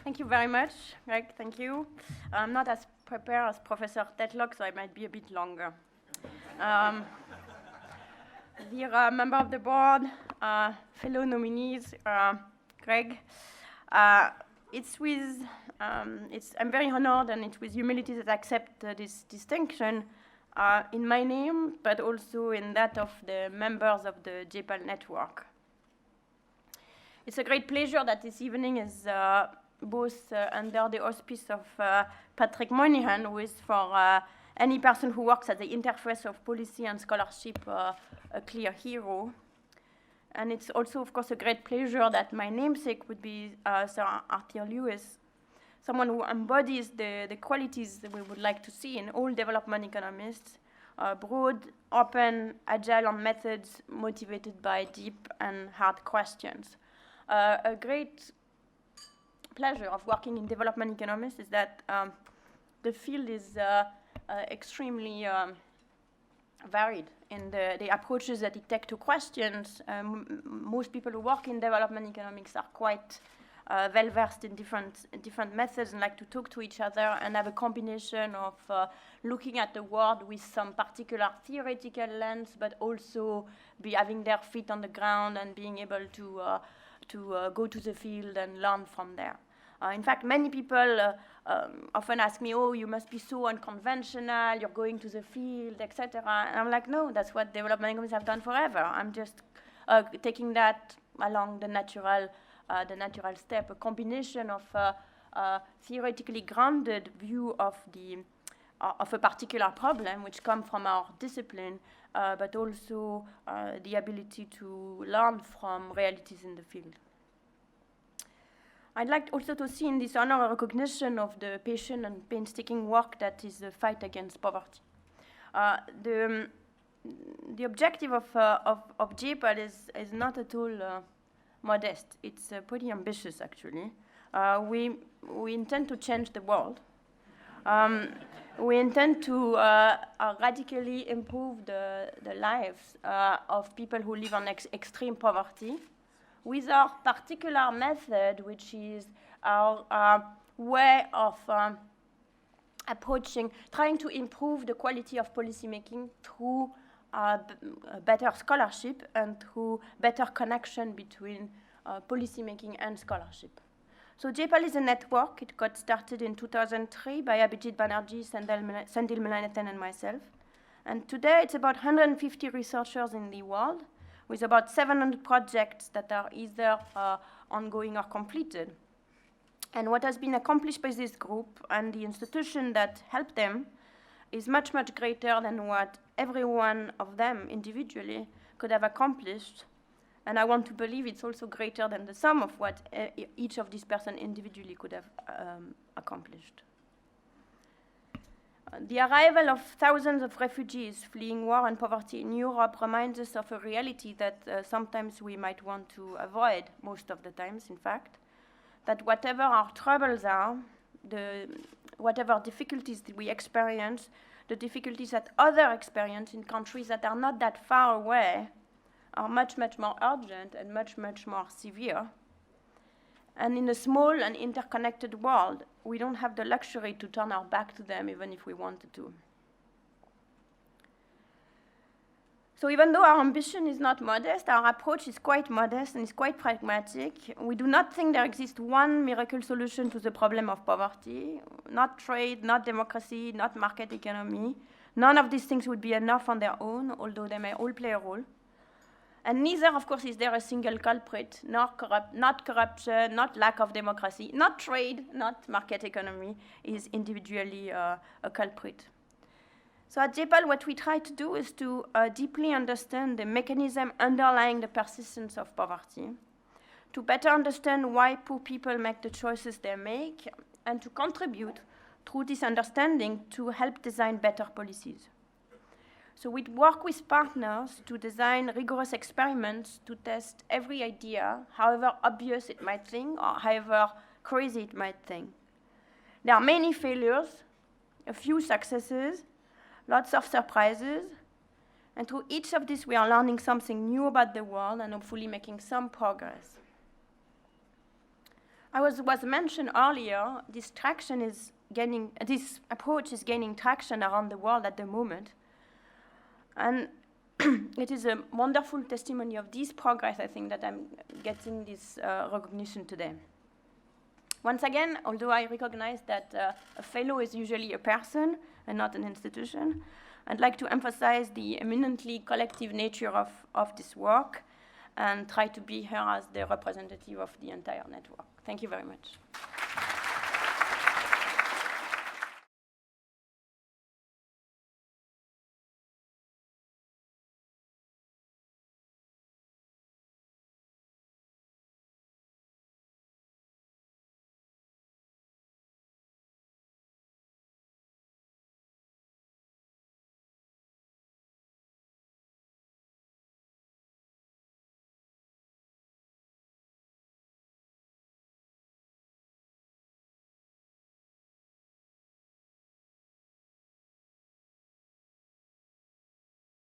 Thank you very much, Greg. Thank you. I'm not as prepared as Professor Tetlock, so I might be a bit longer. Dear member of the board, fellow nominees, Greg, I'm very honored, and it's with humility that I accept this distinction in my name, but also in that of the members of the J-PAL network. It's a great pleasure that this evening is both under the auspice of Patrick Moynihan, who is for any person who works at the interface of policy and scholarship a clear hero. And it's also, of course, a great pleasure that my namesake would be Sir Arthur Lewis, someone who embodies the qualities that we would like to see in all development economists, broad, open, agile on methods, motivated by deep and hard questions. A great pleasure of working in development economics is that the field is extremely varied in the approaches that it takes to questions. Most people who work in development economics are quite well-versed in different methods and like to talk to each other and have a combination of looking at the world with some particular theoretical lens, but also be having their feet on the ground and being able to go to the field and learn from there. In fact, many people often ask me, oh, you must be so unconventional, you're going to the field, etc. And I'm like, no, that's what development economists have done forever. I'm just taking that along the natural step, a combination of a theoretically grounded view of a particular problem, which comes from our discipline, but also the ability to learn from realities in the field. I'd like also to see in this honor a recognition of the patient and painstaking work that is the fight against poverty. The objective of J-PAL is not at all modest. It's pretty ambitious, actually. We intend to change the world. We intend to radically improve the lives of people who live on extreme poverty with our particular method, which is our way of trying to improve the quality of policymaking through better scholarship and through better connection between policymaking and scholarship. So J-PAL is a network. It got started in 2003 by Abhijit Banerjee, Sendil Mullainathan, and myself. And today it's about 150 researchers in the world with about 700 projects that are either ongoing or completed. And what has been accomplished by this group and the institution that helped them is much, much greater than what every one of them individually could have accomplished. And I want to believe it's also greater than the sum of what each of these persons individually could have accomplished. The arrival of thousands of refugees fleeing war and poverty in Europe reminds us of a reality that sometimes we might want to avoid, most of the times, in fact, that whatever our troubles are, whatever difficulties that we experience, the difficulties that others experience in countries that are not that far away are much, much more urgent and much, much more severe. And in a small and interconnected world, we don't have the luxury to turn our back to them even if we wanted to. So even though our ambition is not modest, our approach is quite modest and is quite pragmatic. We do not think there exists one miracle solution to the problem of poverty, not trade, not democracy, not market economy. None of these things would be enough on their own, although they may all play a role. And neither, of course, is there a single culprit, not corruption, not lack of democracy, not trade, not market economy is individually a culprit. So at J-PAL, what we try to do is to deeply understand the mechanism underlying the persistence of poverty, to better understand why poor people make the choices they make, and to contribute through this understanding to help design better policies. So we work with partners to design rigorous experiments to test every idea, however obvious it might seem or however crazy it might seem. There are many failures, a few successes, lots of surprises, and through each of these we are learning something new about the world and hopefully making some progress. was mentioned earlier, this approach is gaining traction around the world at the moment. And it is a wonderful testimony of this progress, I think, that I'm getting this recognition today. Once again, although I recognize that a fellow is usually a person and not an institution, I'd like to emphasize the eminently collective nature of this work and try to be here as the representative of the entire network. Thank you very much.